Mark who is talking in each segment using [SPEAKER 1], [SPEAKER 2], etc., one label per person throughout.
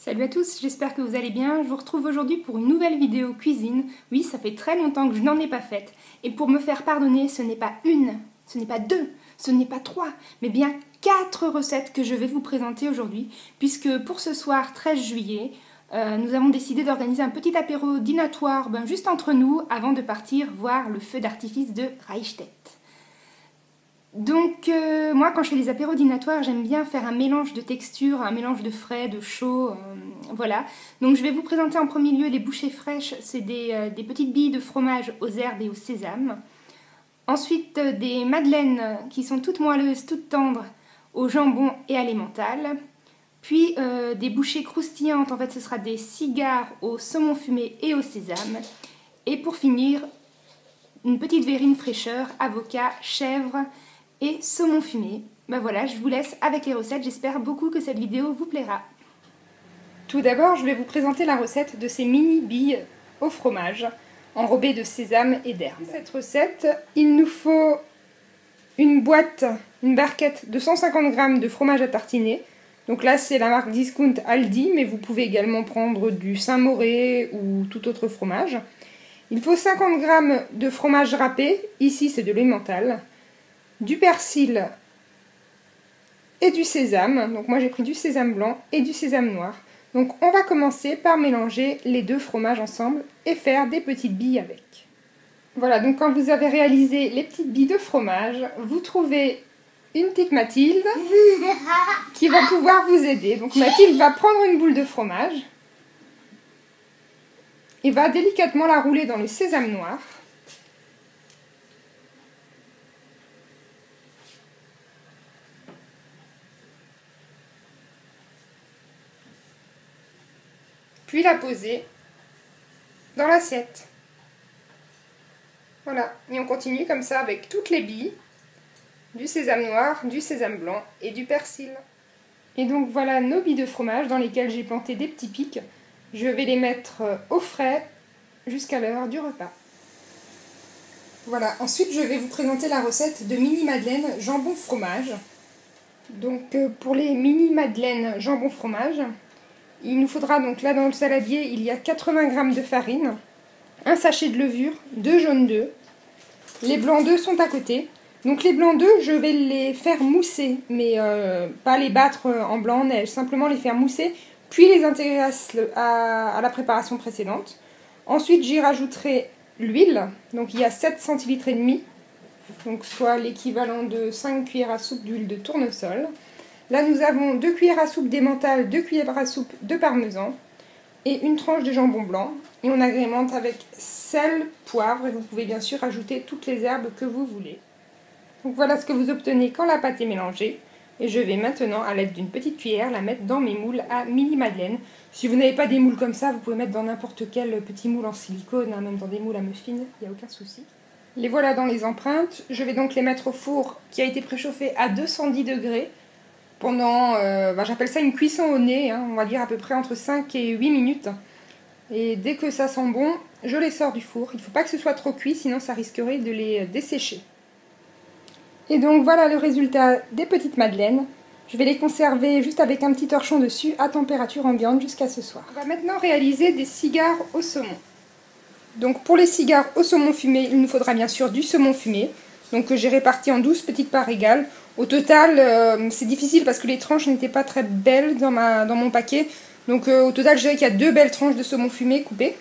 [SPEAKER 1] Salut à tous, j'espère que vous allez bien. Je vous retrouve aujourd'hui pour une nouvelle vidéo cuisine. Oui, ça fait très longtemps que je n'en ai pas faite. Et pour me faire pardonner, ce n'est pas une, ce n'est pas deux, ce n'est pas trois, mais bien 4 recettes que je vais vous présenter aujourd'hui. Puisque pour ce soir 13 juillet, nous avons décidé d'organiser un petit apéro dînatoire juste entre nous avant de partir voir le feu d'artifice de Reichstätt. Donc moi quand je fais des apéros dînatoires, j'aime bien faire un mélange de textures, un mélange de frais, de chaud, voilà. Donc je vais vous présenter en premier lieu les bouchées fraîches, c'est des petites billes de fromage aux herbes et au sésame. Ensuite des madeleines qui sont toutes moelleuses, toutes tendres, au jambon et à l'emmental. Puis des bouchées croustillantes, en fait ce sera des cigares au saumon fumé et au sésame. Et pour finir, une petite verrine fraîcheur, avocat, chèvre et saumon fumé. Ben voilà, je vous laisse avec les recettes, j'espère beaucoup que cette vidéo vous plaira. Tout d'abord, je vais vous présenter la recette de ces mini billes au fromage, enrobées de sésame et d'herbes. Pour cette recette, il nous faut une barquette de 150 g de fromage à tartiner. Donc là, c'est la marque Discount Aldi, mais vous pouvez également prendre du Saint-Mauré ou tout autre fromage. Il faut 50 g de fromage râpé, ici c'est de l'emmental, du persil et du sésame. Donc moi j'ai pris du sésame blanc et du sésame noir. Donc on va commencer par mélanger les deux fromages ensemble et faire des petites billes avec. Voilà, donc quand vous avez réalisé les petites billes de fromage, vous trouvez une petite Mathilde qui va pouvoir vous aider. Donc Mathilde va prendre une boule de fromage et va délicatement la rouler dans le sésame noir. Puis la poser dans l'assiette. Voilà, et on continue comme ça avec toutes les billes, du sésame noir, du sésame blanc et du persil. Et donc voilà nos billes de fromage dans lesquelles j'ai planté des petits pics. Je vais les mettre au frais jusqu'à l'heure du repas. Voilà, ensuite je vais vous présenter la recette de mini madeleine jambon fromage. Donc pour les mini madeleines jambon fromage, il nous faudra donc là dans le saladier, il y a 80 g de farine, un sachet de levure, 2 jaunes d'œufs. Les blancs d'œufs sont à côté. Donc les blancs d'œufs, je vais les faire mousser, mais pas les battre en blanc en neige, simplement les faire mousser, puis les intégrer à la préparation précédente. Ensuite j'y rajouterai l'huile, donc il y a 7 centilitres et demi, donc soit l'équivalent de 5 cuillères à soupe d'huile de tournesol. Là, nous avons 2 cuillères à soupe d'emmental, 2 cuillères à soupe de parmesan et une tranche de jambon blanc. Et on agrémente avec sel, poivre et vous pouvez bien sûr ajouter toutes les herbes que vous voulez. Donc voilà ce que vous obtenez quand la pâte est mélangée. Et je vais maintenant, à l'aide d'une petite cuillère, la mettre dans mes moules à mini madeleine. Si vous n'avez pas des moules comme ça, vous pouvez mettre dans n'importe quel petit moule en silicone, même dans des moules à muffins, il n'y a aucun souci. Les voilà dans les empreintes. Je vais donc les mettre au four qui a été préchauffé à 210 degrés. Pendant, j'appelle ça une cuisson au nez, on va dire à peu près entre 5 et 8 minutes. Et dès que ça sent bon, je les sors du four. Il ne faut pas que ce soit trop cuit, sinon ça risquerait de les dessécher. Et donc voilà le résultat des petites madeleines. Je vais les conserver juste avec un petit torchon dessus à température ambiante jusqu'à ce soir. On va maintenant réaliser des cigares au saumon. Donc pour les cigares au saumon fumé, il nous faudra bien sûr du saumon fumé. Donc j'ai réparti en 12 petites parts égales. Au total, c'est difficile parce que les tranches n'étaient pas très belles dans mon paquet. Donc au total, je dirais qu'il y a 2 belles tranches de saumon fumé coupées.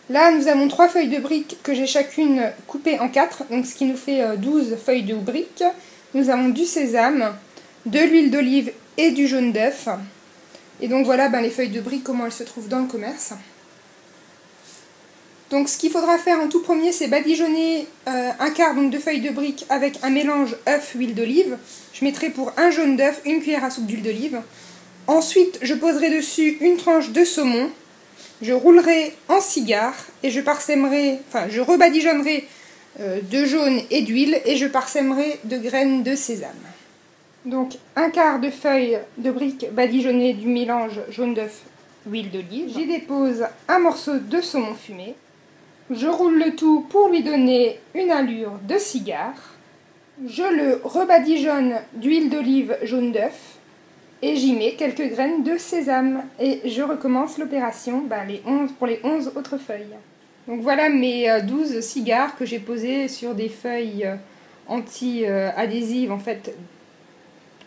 [SPEAKER 1] Là, nous avons 3 feuilles de briques que j'ai chacune coupées en 4. Donc ce qui nous fait 12 feuilles de briques. Nous avons du sésame, de l'huile d'olive et du jaune d'œuf. Et donc voilà les feuilles de briques, comment elles se trouvent dans le commerce. Donc ce qu'il faudra faire en tout premier, c'est badigeonner un quart de feuilles de briques avec un mélange œuf-huile d'olive. Je mettrai pour un jaune d'œuf une cuillère à soupe d'huile d'olive. Ensuite, je poserai dessus une tranche de saumon. Je roulerai en cigare et je rebadigeonnerai de jaune et d'huile et je parsèmerai de graines de sésame. Donc un quart de feuilles de briques badigeonnées du mélange jaune d'œuf, huile d'olive. J'y dépose un morceau de saumon fumé. Je roule le tout pour lui donner une allure de cigare. Je le rebadigeonne d'huile d'olive jaune d'œuf. Et j'y mets quelques graines de sésame. Et je recommence l'opération pour les 11 autres feuilles. Donc voilà mes 12 cigares que j'ai posés sur des feuilles anti-adhésives en fait,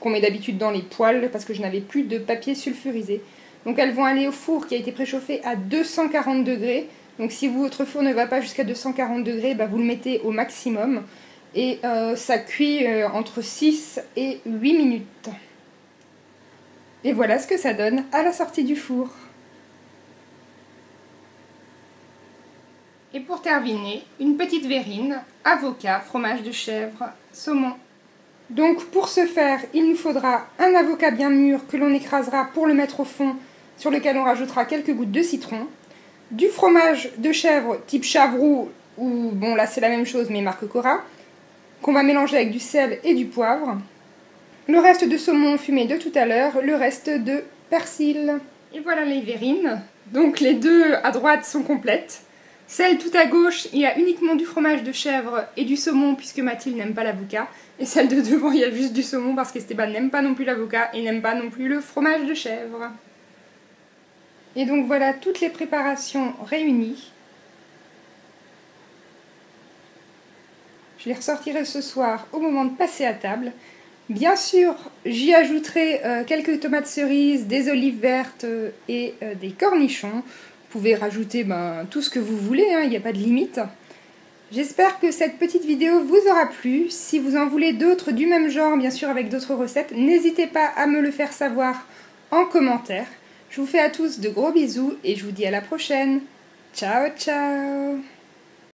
[SPEAKER 1] qu'on met d'habitude dans les poêles parce que je n'avais plus de papier sulfurisé. Donc elles vont aller au four qui a été préchauffé à 240 degrés. Donc si votre four ne va pas jusqu'à 240 degrés, vous le mettez au maximum. Et ça cuit entre 6 et 8 minutes. Et voilà ce que ça donne à la sortie du four. Et pour terminer, une petite verrine, avocat, fromage de chèvre, saumon. Donc pour ce faire, il nous faudra un avocat bien mûr que l'on écrasera pour le mettre au fond, sur lequel on rajoutera quelques gouttes de citron, du fromage de chèvre type Chavroux, ou bon là c'est la même chose mais marque Cora, qu'on va mélanger avec du sel et du poivre, le reste de saumon fumé de tout à l'heure, le reste de persil. Et voilà les verrines, donc les deux à droite sont complètes. Celle tout à gauche, il y a uniquement du fromage de chèvre et du saumon puisque Mathilde n'aime pas l'avocat. Et celle de devant, il y a juste du saumon parce qu'Esteban n'aime pas non plus l'avocat et n'aime pas non plus le fromage de chèvre. Et donc voilà toutes les préparations réunies. Je les ressortirai ce soir au moment de passer à table. Bien sûr, j'y ajouterai quelques tomates cerises, des olives vertes et des cornichons. Vous pouvez rajouter tout ce que vous voulez, il n'y a pas de limite. J'espère que cette petite vidéo vous aura plu. Si vous en voulez d'autres du même genre, bien sûr avec d'autres recettes, n'hésitez pas à me le faire savoir en commentaire. Je vous fais à tous de gros bisous et je vous dis à la prochaine. Ciao, ciao!